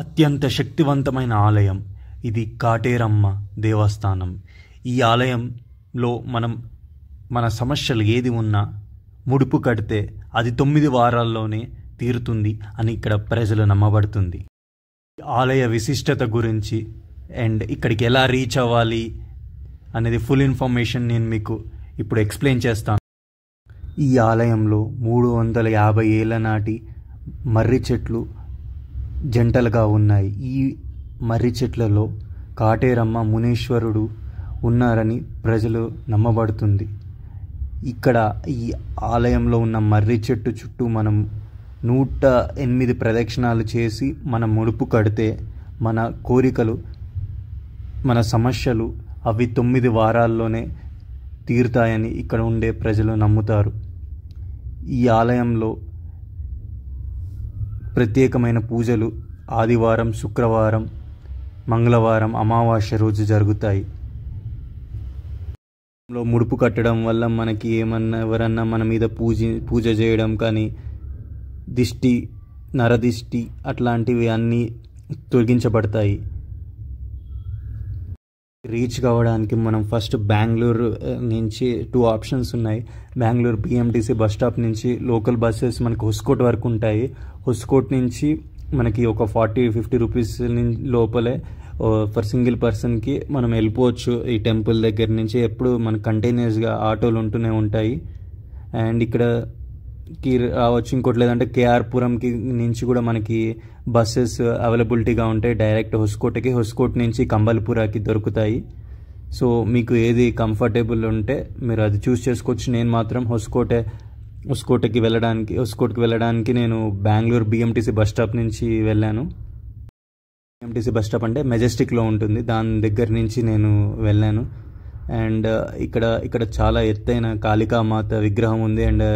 అత్యంత శక్తివంతమైన ఆలయం ఇది కాటేరమ్మ దేవస్థానం. ఈ ఆలయంలో మన సమస్యలు ఏది ఉన్నా ముడుపు కడితే అది 9 వారాల్లోనే తీరుతుంది అని ఇక్కడ ప్రజలు నమ్మబడుతుంది. ఆలయ విశిష్టత గురించి అండ్ ఇక్కడికి ఎలా రీచ్ అవ్వాలి అనేది ఫుల్ ఇన్ఫర్మేషన్ నేను మీకు ఇప్పుడు ఎక్స్ప్లెయిన్ చేస్తాను. ఈ ఆలయంలో 350 ఏళ్ల నాటి మర్రి చెట్లు జంటలుగా ఉన్నాయి. ఈ మర్రి చెట్లలో కాటేరమ్మ మునీశ్వరుడు ఉన్నారని ప్రజలు నమ్మబడుతుంది. ఇక్కడ ఈ ఆలయంలో ఉన్న మర్రి చెట్టు చుట్టూ మనం 108 ప్రదక్షిణాలు చేసి మన ముడుపు కడితే మన కోరికలు, మన సమస్యలు అవి 9 వారాల్లోనే తీరుతాయని ఇక్కడ ఉండే ప్రజలు నమ్ముతారు. ఈ ఆలయంలో ప్రత్యేకమైన పూజలు ఆదివారం, శుక్రవారం, మంగళవారం, అమావాస్య రోజు జరుగుతాయి. ముడుపు కట్టడం వల్ల మనకి ఎవరన్నా మన మీద పూజ చేయడం కానీ, దిష్టి, నరదిష్టి అట్లాంటివి అన్నీ తొలగించబడతాయి. రీచ్ కావడానికి మనం ఫస్ట్ బెంగళూరు నుంచి 2 ఆప్షన్స్ ఉన్నాయి. బెంగళూరు BMTC బస్ స్టాప్ నుంచి లోకల్ బస్సెస్ మనకు హొస్కోట్ వరకు ఉంటాయి. హొస్కోట్ నుంచి మనకి ఒక 40-50 రూపీస్ లోపలే ఫర్ సింగిల్ పర్సన్కి మనం వెళ్ళిపోవచ్చు. ఈ టెంపుల్ దగ్గర నుంచి ఎప్పుడు మనకు కంటిన్యూస్గా ఆటోలు ఉంటూనే ఉంటాయి. అండ్ ఇక్కడకి రావచ్చు. ఇంకోటి లేదంటే కేఆర్పురంకి నుంచి కూడా మనకి బస్సెస్ అవైలబిలిటీగా ఉంటాయి. డైరెక్ట్ హొస్కోట్ నుంచి కంబల్పురాకి దొరుకుతాయి. సో మీకు ఏది కంఫర్టబుల్ ఉంటే మీరు అది చూస్ చేసుకోవచ్చు. నేను మాత్రం హొస్కోట్కి వెళ్ళడానికి నేను బెంగళూరు BMTC బస్ స్టాప్ నుంచి వెళ్ళాను. BMTC బస్ స్టాప్ అంటే మెజెస్టిక్లో ఉంటుంది, దాని దగ్గర నుంచి నేను వెళ్ళాను. అండ్ ఇక్కడ చాలా ఎత్తైన కాళికామాత విగ్రహం ఉంది. అండ్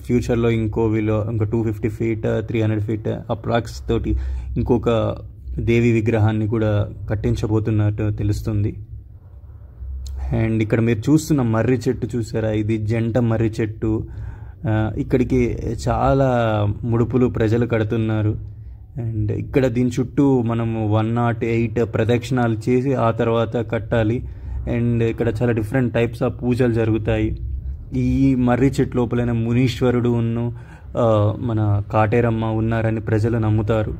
ఫ్యూచర్లో ఇంకో 250 ఫీట్ 300 ఫీట్ అప్రాక్స్ తోటి ఇంకొక దేవి విగ్రహాన్ని కూడా కట్టించబోతున్నట్టు తెలుస్తుంది. అండ్ ఇక్కడ మీరు చూస్తున్న మర్రి చెట్టు చూసారా, ఇది జంట మర్రి చెట్టు. ఇక్కడికి చాలా ముడుపులు ప్రజలు కడుతున్నారు. అండ్ ఇక్కడ దీని చుట్టూ మనము 108 ప్రదక్షిణాలు చేసి ఆ తర్వాత కట్టాలి. అండ్ ఇక్కడ చాలా డిఫరెంట్ టైప్స్ ఆఫ్ పూజలు జరుగుతాయి. ఈ మర్రి చెట్టు లోపలైన మునీశ్వరుడు మన కాటేరమ్మ ఉన్నారని ప్రజలు నమ్ముతారు.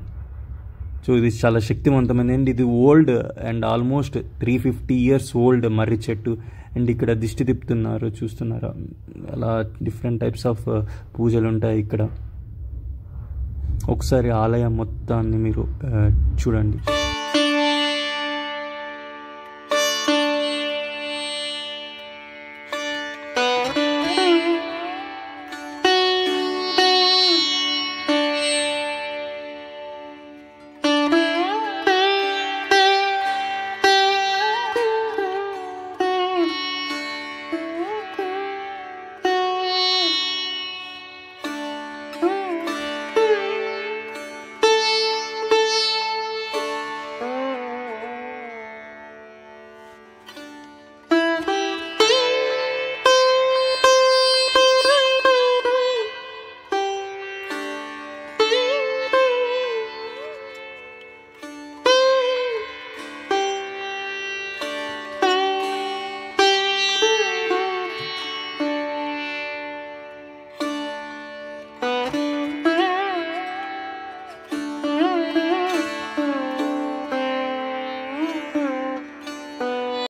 సో ఇది చాలా శక్తివంతమైనది. అండ్ ఇది old and almost 350 years old మర్రి చెట్టు. అండ్ ఇక్కడ దిష్టి తిప్పుతున్నారు, చూస్తున్నారా, అలా డిఫరెంట్ టైప్స్ ఆఫ్ పూజలు ఉంటాయి ఇక్కడ. ఒకసారి ఆలయం మొత్తాన్ని మీరు చూడండి.